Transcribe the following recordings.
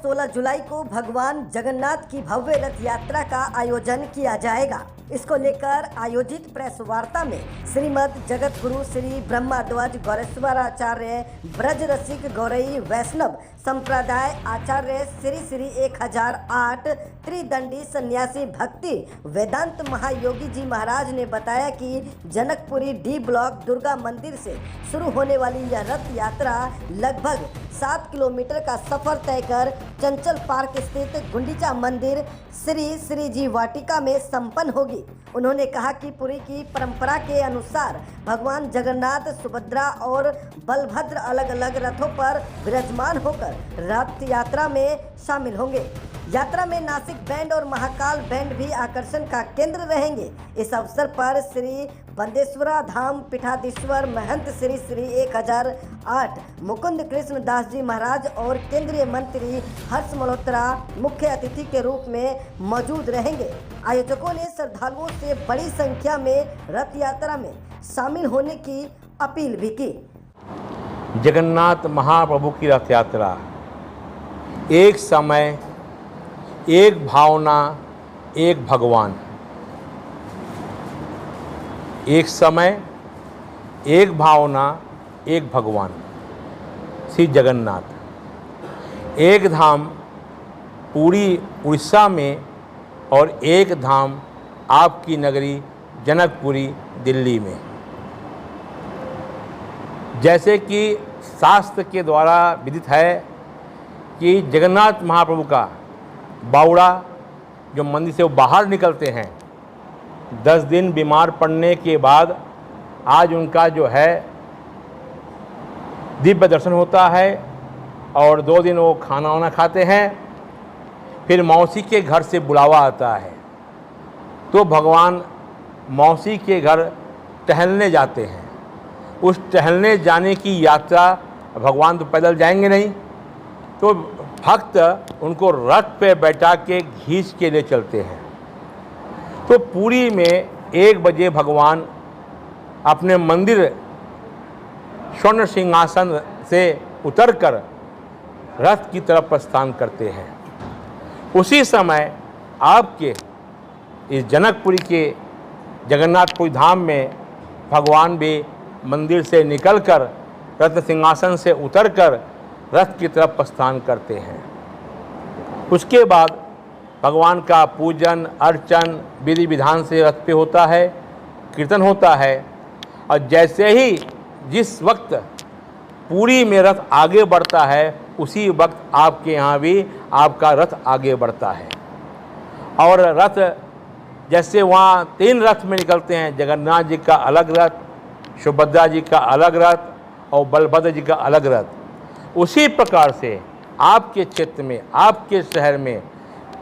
16 जुलाई को भगवान जगन्नाथ की भव्य रथ यात्रा का आयोजन किया जाएगा। इसको लेकर आयोजित प्रेस वार्ता में श्रीमद जगत गुरु श्री ब्रह्मध्वज गौरेश्वराचार्य ब्रज रसिक गौरई वैष्णव संप्रदाय आचार्य श्री श्री 1008 त्रिदंडी सन्यासी भक्ति वेदांत महायोगी जी महाराज ने बताया कि जनकपुरी डी ब्लॉक दुर्गा मंदिर से शुरू होने वाली यह रथ यात्रा लगभग 7 किलोमीटर का सफर तय कर चंचल पार्क स्थित गुंडीचा मंदिर श्री श्री जी वाटिका में संपन्न होगी। उन्होंने कहा कि पुरी की परंपरा के अनुसार भगवान जगन्नाथ, सुभद्रा और बलभद्र अलग अलग रथों पर विराजमान होकर रथ यात्रा में शामिल होंगे। यात्रा में नासिक बैंड और महाकाल बैंड भी आकर्षण का केंद्र रहेंगे। इस अवसर पर श्री बंदेश्वरा धाम पीठाधीश्वर महंत श्री श्री 1008 मुकुंद कृष्ण दास जी महाराज और केंद्रीय मंत्री हर्ष मल्होत्रा मुख्य अतिथि के रूप में मौजूद रहेंगे। आयोजकों ने श्रद्धालुओं से बड़ी संख्या में रथ यात्रा में शामिल होने की अपील भी की। जगन्नाथ महाप्रभु की रथ यात्रा एक समय, एक भावना, एक भगवान। एक समय, एक भावना, एक भगवान श्री जगन्नाथ। एक धाम पूरी उड़ीसा में और एक धाम आपकी नगरी जनकपुरी दिल्ली में। जैसे कि शास्त्र के द्वारा विदित है कि जगन्नाथ महाप्रभु का बावड़ा जो मंदिर से वो बाहर निकलते हैं, 10 दिन बीमार पड़ने के बाद आज उनका जो है दिव्य दर्शन होता है और 2 दिन वो खाना वाना खाते हैं। फिर मौसी के घर से बुलावा आता है तो भगवान मौसी के घर टहलने जाते हैं। उस टहलने जाने की यात्रा भगवान तो पैदल जाएंगे नहीं, तो भक्त उनको रथ पे बैठा के खींच के ले चलते हैं। तो पुरी में 1 बजे भगवान अपने मंदिर स्वर्ण सिंहासन से उतरकर रथ की तरफ प्रस्थान करते हैं। उसी समय आपके इस जनकपुरी के जगन्नाथपुरी धाम में भगवान भी मंदिर से निकलकर रत्न सिंहासन से उतरकर रथ की तरफ प्रस्थान करते हैं। उसके बाद भगवान का पूजन अर्चन विधि विधान से रथ पे होता है, कीर्तन होता है और जैसे ही जिस वक्त पुरी में रथ आगे बढ़ता है उसी वक्त आपके यहाँ भी आपका रथ आगे बढ़ता है। और रथ जैसे वहाँ 3 रथ में निकलते हैं, जगन्नाथ जी का अलग रथ, सुभद्रा जी का अलग रथ और बलभद्र जी का अलग रथ, उसी प्रकार से आपके क्षेत्र में, आपके शहर में,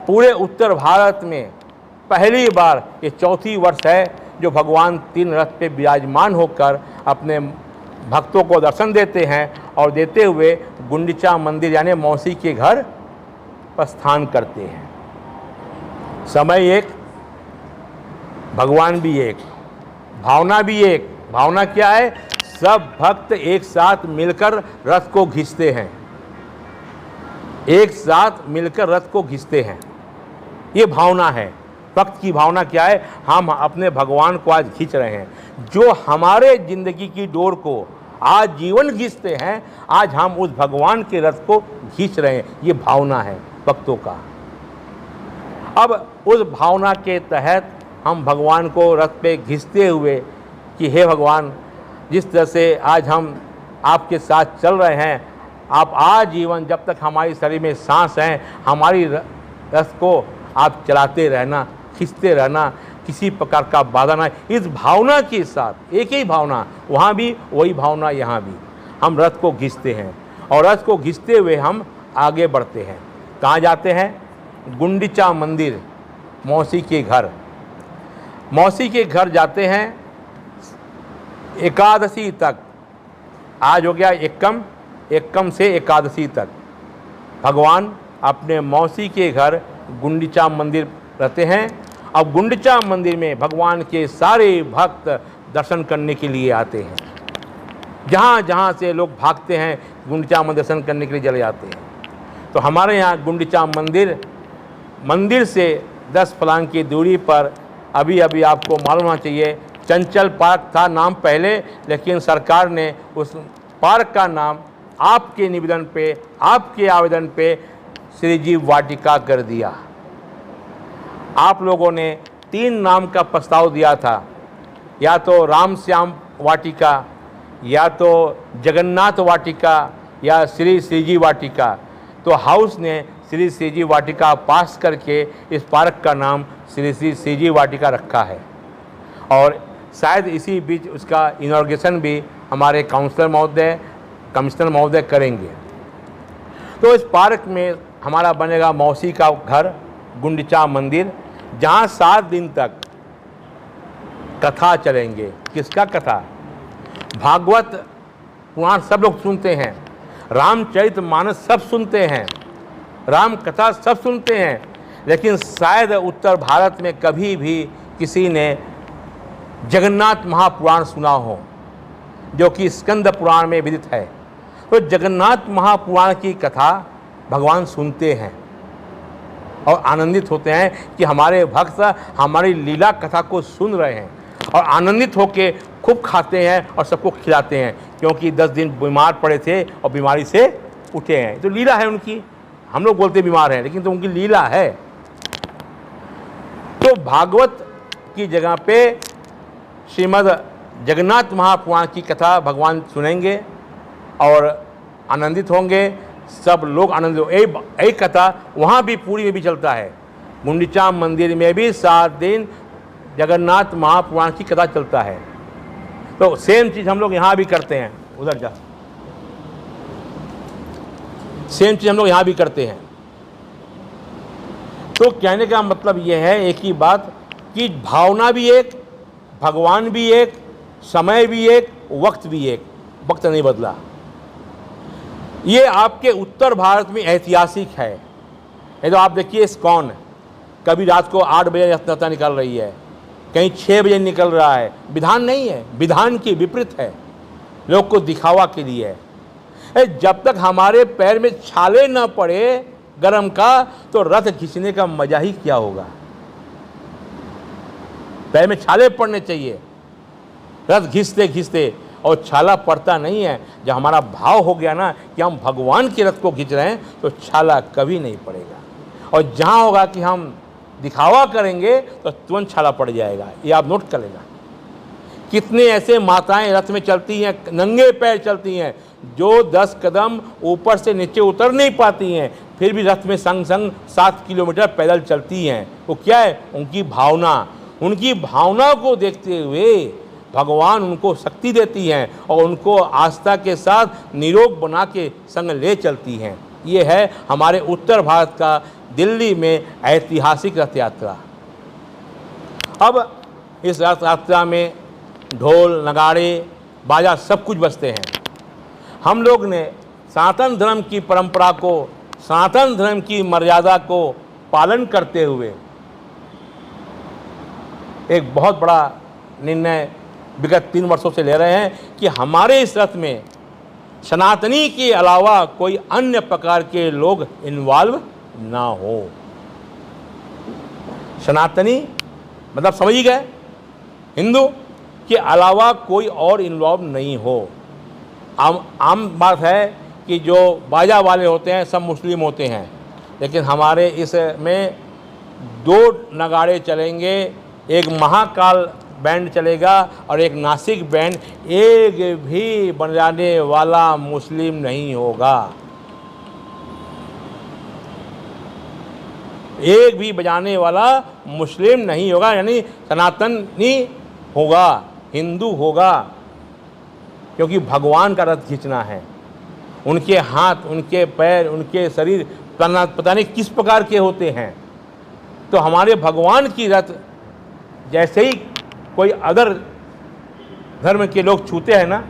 पूरे उत्तर भारत में पहली बार ये 4थी वर्ष है जो भगवान 3 रथ पे विराजमान होकर अपने भक्तों को दर्शन देते हैं और देते हुए गुंडीचा मंदिर यानी मौसी के घर प्रस्थान करते हैं। समय एक, भगवान भी एक, भावना भी एक। भावना क्या है? सब भक्त एक साथ मिलकर रथ को खींचते हैं, एक साथ मिलकर रथ को खींचते हैं। ये भावना है। भक्त की भावना क्या है? हम अपने भगवान को आज खींच रहे हैं। जो हमारे जिंदगी की डोर को आज जीवन खींचते हैं, आज हम उस भगवान के रथ को खींच रहे हैं। ये भावना है भक्तों का। अब उस भावना के तहत हम भगवान को रथ पे खींचते हुए कि हे भगवान, जिस तरह से आज हम आपके साथ चल रहे हैं, आप आजीवन जब तक हमारी शरीर में सांस है हमारी रथ को आप चलाते रहना, खींचते रहना, किसी प्रकार का बाधा ना। इस भावना के साथ, एक ही भावना वहाँ भी, वही भावना यहाँ भी, हम रथ को खींचते हैं और रथ को खींचते हुए हम आगे बढ़ते हैं। कहाँ जाते हैं? गुंडीचा मंदिर, मौसी के घर। मौसी के घर जाते हैं एकादशी तक। आज हो गया एकम, एकम से एकादशी तक भगवान अपने मौसी के घर गुंडीचा मंदिर रहते हैं। अब गुंडीचा मंदिर में भगवान के सारे भक्त दर्शन करने के लिए आते हैं। जहाँ जहाँ से लोग भागते हैं गुंडीचा मंदिर दर्शन करने के लिए चले जाते हैं। तो हमारे यहाँ गुंडीचा मंदिर से 10 फलांग की दूरी पर अभी आपको मालूम होना चाहिए चंचल पार्क था नाम पहले, लेकिन सरकार ने उस पार्क का नाम आपके निवेदन पे, आपके आवेदन पे श्री जीव वाटिका कर दिया। आप लोगों ने 3 नाम का प्रस्ताव दिया था, या तो राम श्याम वाटिका, या तो जगन्नाथ वाटिका, या श्री श्रीजी वाटिका। तो हाउस ने श्री श्रीजी वाटिका पास करके इस पार्क का नाम श्री श्रीजी वाटिका रखा है, और शायद इसी बीच उसका इनॉग्रेशन भी हमारे कमिश्नर महोदय करेंगे। तो इस पार्क में हमारा बनेगा मौसी का घर गुंडीचा मंदिर, जहाँ 7 दिन तक कथा चलेंगे। किसका कथा? भागवत पुराण सब लोग सुनते हैं, रामचरितमानस सब सुनते हैं, राम कथा सब सुनते हैं, लेकिन शायद उत्तर भारत में कभी भी किसी ने जगन्नाथ महापुराण सुना हो, जो कि स्कंद पुराण में विदित है। तो जगन्नाथ महापुराण की कथा भगवान सुनते हैं और आनंदित होते हैं कि हमारे भक्त हमारी लीला कथा को सुन रहे हैं, और आनंदित होकर खूब खाते हैं और सबको खिलाते हैं, क्योंकि 10 दिन बीमार पड़े थे और बीमारी से उठे हैं। तो लीला है उनकी, हम लोग बोलते बीमार हैं, लेकिन तो उनकी लीला है। तो भागवत की जगह पे श्रीमद् जगन्नाथ महापुराण की कथा भगवान सुनेंगे और आनंदित होंगे, सब लोग आनंदित। एक कथा वहाँ भी पूरी में भी चलता है, गुंडीचा मंदिर में भी 7 दिन जगन्नाथ महापुराण की कथा चलता है। तो सेम चीज़ हम लोग यहाँ भी करते हैं, उधर जा, सेम चीज़ हम लोग यहाँ भी करते हैं। तो कहने का मतलब यह है एक ही बात कि भावना भी एक, भगवान भी एक, समय भी एक, वक्त भी एक, वक्त नहीं बदला। ये आपके उत्तर भारत में ऐतिहासिक है। ये तो आप देखिए इस्कॉन कभी रात को 8 बजे रथयात्रा निकल रही है, कहीं 6 बजे निकल रहा है। विधान नहीं है, विधान की विपरीत है, लोग को दिखावा के लिए है। जब तक हमारे पैर में छाले न पड़े गरम का, तो रथ खींचने का मजा ही क्या होगा। पैर में छाले पड़ने चाहिए रथ घिसते घिसते, और छाला पड़ता नहीं है। जब हमारा भाव हो गया ना कि हम भगवान के रथ को खींच रहे हैं, तो छाला कभी नहीं पड़ेगा। और जहाँ होगा कि हम दिखावा करेंगे तो तुरंत छाला पड़ जाएगा। ये आप नोट कर लेना। कितने ऐसे माताएं रथ में चलती हैं, नंगे पैर चलती हैं, जो 10 कदम ऊपर से नीचे उतर नहीं पाती हैं, फिर भी रथ में संग 7 किलोमीटर पैदल चलती हैं। वो क्या है? उनकी भावना। उनकी भावना को देखते हुए भगवान उनको शक्ति देती हैं और उनको आस्था के साथ निरोग बना के संग ले चलती हैं। ये है हमारे उत्तर भारत का दिल्ली में ऐतिहासिक रथ यात्रा। अब इस रथ यात्रा में ढोल नगाड़े बाजा सब कुछ बजते हैं। हम लोग ने सनातन धर्म की परंपरा को, सनातन धर्म की मर्यादा को पालन करते हुए एक बहुत बड़ा निर्णय विगत 3 वर्षों से ले रहे हैं कि हमारे इस रथ में सनातनी के अलावा कोई अन्य प्रकार के लोग इन्वॉल्व ना हो। सनातनी मतलब समझ ही गए, हिंदू के अलावा कोई और इन्वॉल्व नहीं हो। आम बात है कि जो बाजा वाले होते हैं सब मुस्लिम होते हैं, लेकिन हमारे इसमें 2 नगाड़े चलेंगे, एक महाकाल बैंड चलेगा और एक नासिक बैंड। एक भी बजाने वाला मुस्लिम नहीं होगा, एक भी बजाने वाला मुस्लिम नहीं होगा, यानी सनातनी होगा, हिंदू होगा, क्योंकि भगवान का रथ खींचना है। उनके हाथ, उनके पैर, उनके शरीर पता नहीं किस प्रकार के होते हैं। तो हमारे भगवान की रथ जैसे ही कोई अदर धर्म के लोग छूते हैं ना,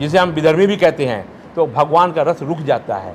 जिसे हम विधर्मी भी कहते हैं, तो भगवान का रथ रुक जाता है।